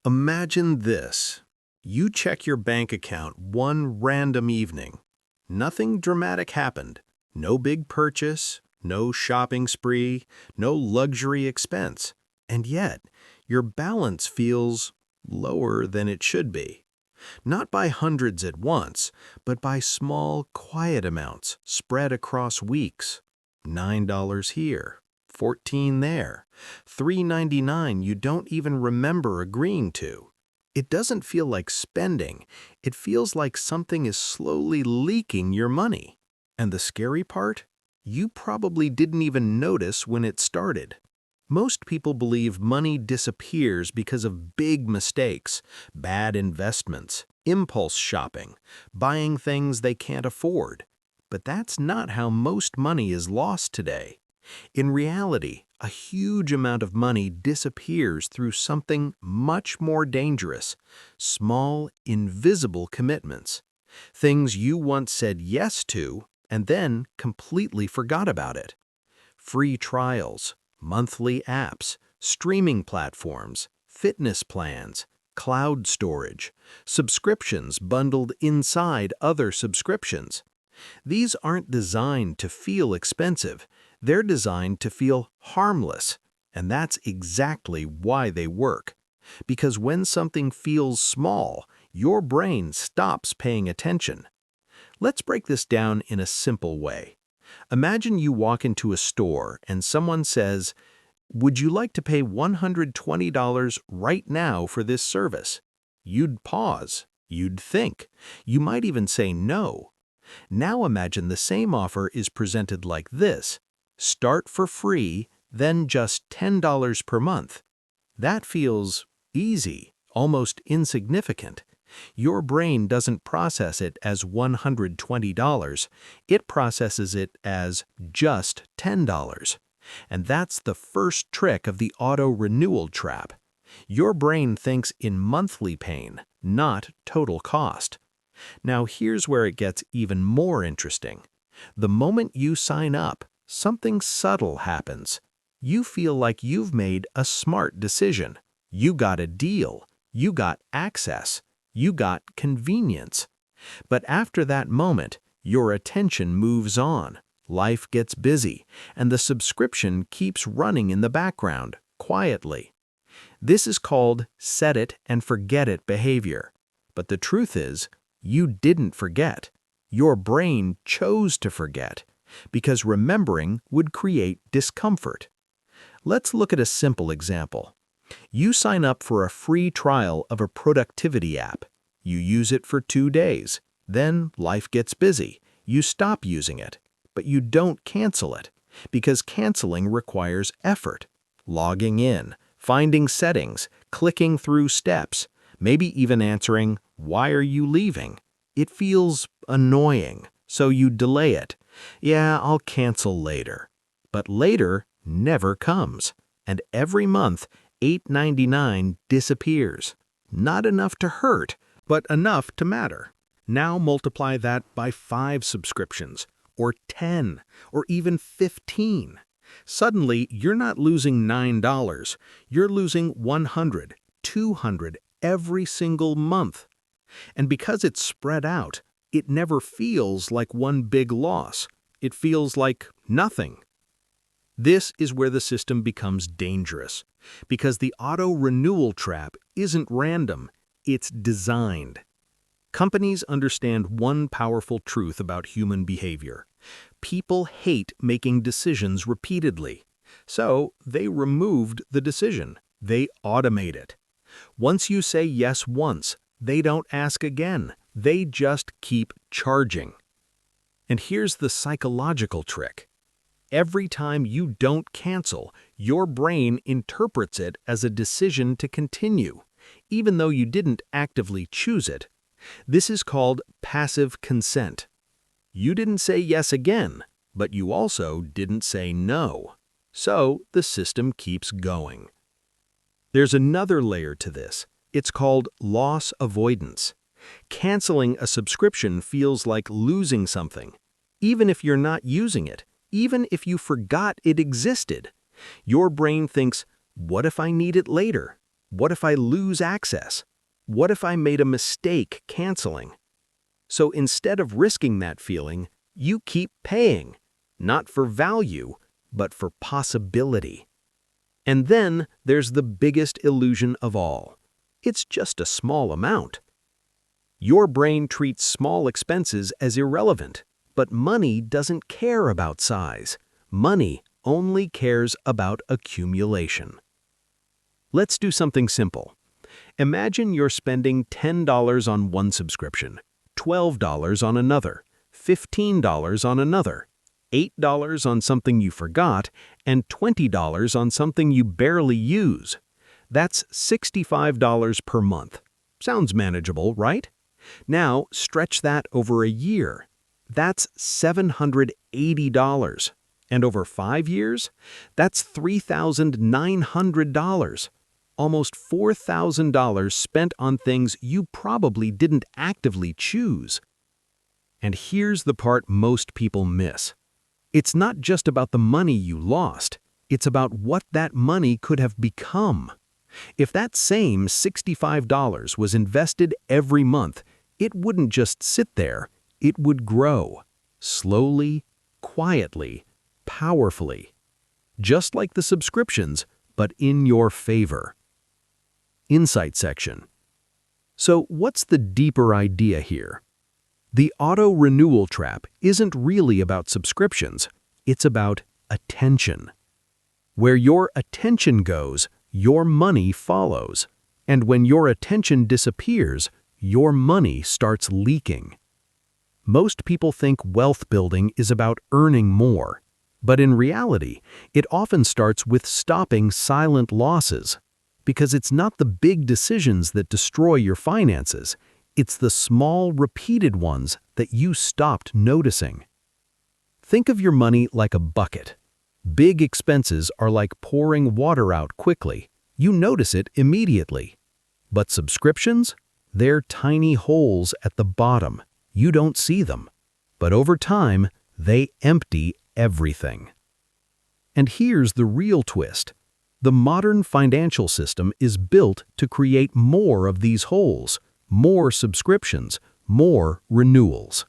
Imagine this. You check your bank account one random evening. Nothing dramatic happened. No big purchase, no shopping spree, no luxury expense. And yet, your balance feels lower than it should be. Not by hundreds at once, but by small, quiet amounts spread across weeks. $9 here, 14 there, 3.99 you don't even remember agreeing to. It doesn't feel like spending, it feels like something is slowly leaking your money. And the scary part? You probably didn't even notice when it started. Most people believe money disappears because of big mistakes, bad investments, impulse shopping, buying things they can't afford. But that's not how most money is lost today. In reality, a huge amount of money disappears through something much more dangerous: small, invisible commitments. Things you once said yes to and then completely forgot about it. Free trials, monthly apps, streaming platforms, fitness plans, cloud storage, subscriptions bundled inside other subscriptions. These aren't designed to feel expensive, they're designed to feel harmless, and that's exactly why they work. Because when something feels small, your brain stops paying attention. Let's break this down in a simple way. Imagine you walk into a store and someone says, "Would you like to pay $120 right now for this service?" You'd pause, you'd think, you might even say no. Now imagine the same offer is presented like this: start for free, then just $10 per month. That feels easy, almost insignificant. Your brain doesn't process it as $120, it processes it as just $10. And that's the first trick of the auto-renewal trap. Your brain thinks in monthly pain, not total cost. Now here's where it gets even more interesting. The moment you sign up, something subtle happens. You feel like you've made a smart decision. You got a deal. You got access. You got convenience. But after that moment, your attention moves on. Life gets busy, and the subscription keeps running in the background, quietly. This is called set it and forget it behavior. But the truth is, you didn't forget. Your brain chose to forget, because remembering would create discomfort. Let's look at a simple example. You sign up for a free trial of a productivity app. You use it for 2 days. Then life gets busy. You stop using it. But you don't cancel it, because canceling requires effort. Logging in, finding settings, clicking through steps, maybe even answering, "Why are you leaving?" It feels annoying, so you delay it. "Yeah, I'll cancel later." But later never comes, and every month, $8.99 disappears. Not enough to hurt, but enough to matter. Now multiply that by 5 subscriptions, or 10, or even 15. Suddenly, you're not losing $9, you're losing 100, 200 every single month. And because it's spread out, it never feels like one big loss. It feels like nothing. This is where the system becomes dangerous, because the auto-renewal trap isn't random, it's designed. Companies understand one powerful truth about human behavior. People hate making decisions repeatedly. So they removed the decision. They automate it. Once you say yes once, they don't ask again. They just keep charging. And here's the psychological trick. Every time you don't cancel, your brain interprets it as a decision to continue, even though you didn't actively choose it. This is called passive consent. You didn't say yes again, but you also didn't say no. So the system keeps going. There's another layer to this. It's called loss avoidance. Canceling a subscription feels like losing something, even if you're not using it, even if you forgot it existed. Your brain thinks, "What if I need it later?" What if I lose access? What if I made a mistake canceling? So instead of risking that feeling, you keep paying, not for value, but for possibility. And then there's the biggest illusion of all. It's just a small amount. Your brain treats small expenses as irrelevant, but money doesn't care about size. Money only cares about accumulation. Let's do something simple. Imagine you're spending $10 on one subscription, $12 on another, $15 on another, $8 on something you forgot, and $20 on something you barely use. That's $65 per month. Sounds manageable, right? Now stretch that over a year. That's $780. And over 5 years, that's $3,900. Almost $4,000 spent on things you probably didn't actively choose. And here's the part most people miss. It's not just about the money you lost. It's about what that money could have become. If that same $65 was invested every month, it wouldn't just sit there. It would grow. Slowly, quietly, powerfully. Just like the subscriptions, but in your favor. Insight section. So what's the deeper idea here? The auto-renewal trap isn't really about subscriptions. It's about attention. Where your attention goes, your money follows. And when your attention disappears, your money starts leaking. Most people think wealth building is about earning more. But in reality, it often starts with stopping silent losses. Because it's not the big decisions that destroy your finances. It's the small, repeated ones that you stopped noticing. Think of your money like a bucket. Big expenses are like pouring water out quickly. You notice it immediately. But subscriptions? They're tiny holes at the bottom. You don't see them. But over time, they empty everything. And here's the real twist. The modern financial system is built to create more of these holes, more subscriptions, more renewals.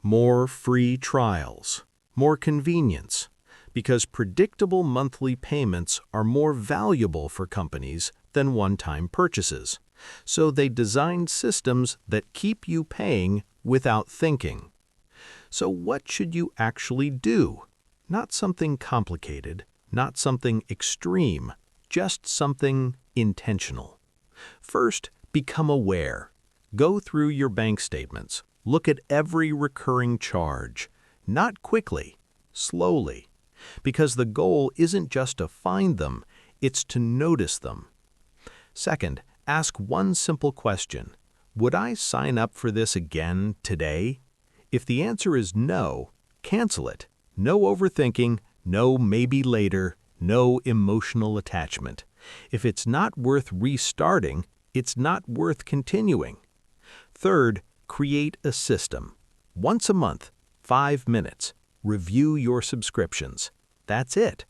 More free trials, more convenience, because predictable monthly payments are more valuable for companies than one-time purchases. So they designed systems that keep you paying without thinking. So what should you actually do? Not something complicated, not something extreme, just something intentional. First, become aware. Go through your bank statements. Look at every recurring charge. Not quickly, slowly. Because the goal isn't just to find them, it's to notice them. Second, ask one simple question. Would I sign up for this again today? If the answer is no, cancel it. No overthinking, no maybe later, no emotional attachment. If it's not worth restarting, it's not worth continuing. Third, create a system. Once a month, 5 minutes, review your subscriptions. That's it.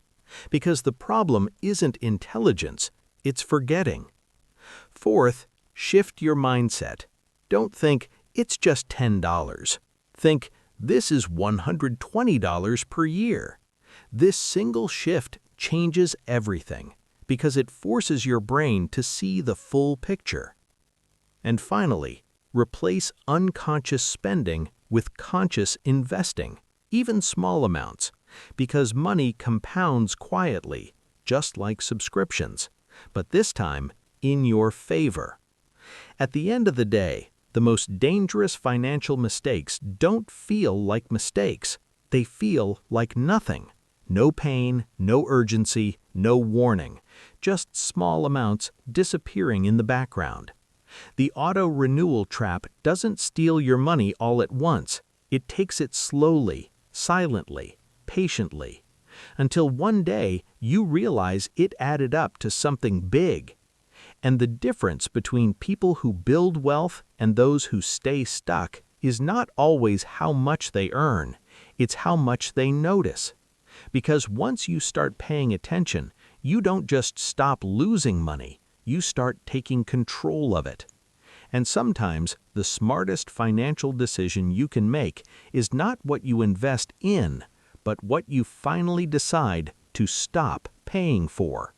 Because the problem isn't intelligence, it's forgetting. Fourth, shift your mindset. Don't think, it's just $10. Think, this is $120 per year. This single shift changes everything because it forces your brain to see the full picture. And finally, replace unconscious spending with conscious investing, even small amounts, because money compounds quietly, just like subscriptions, but this time in your favor. At the end of the day, the most dangerous financial mistakes don't feel like mistakes. They feel like nothing. No pain, no urgency, no warning, just small amounts disappearing in the background. The auto-renewal trap doesn't steal your money all at once. It takes it slowly, silently, patiently, until one day you realize it added up to something big. And the difference between people who build wealth and those who stay stuck is not always how much they earn, it's how much they notice. Because once you start paying attention, you don't just stop losing money, you start taking control of it. And sometimes the smartest financial decision you can make is not what you invest in, but what you finally decide to stop paying for.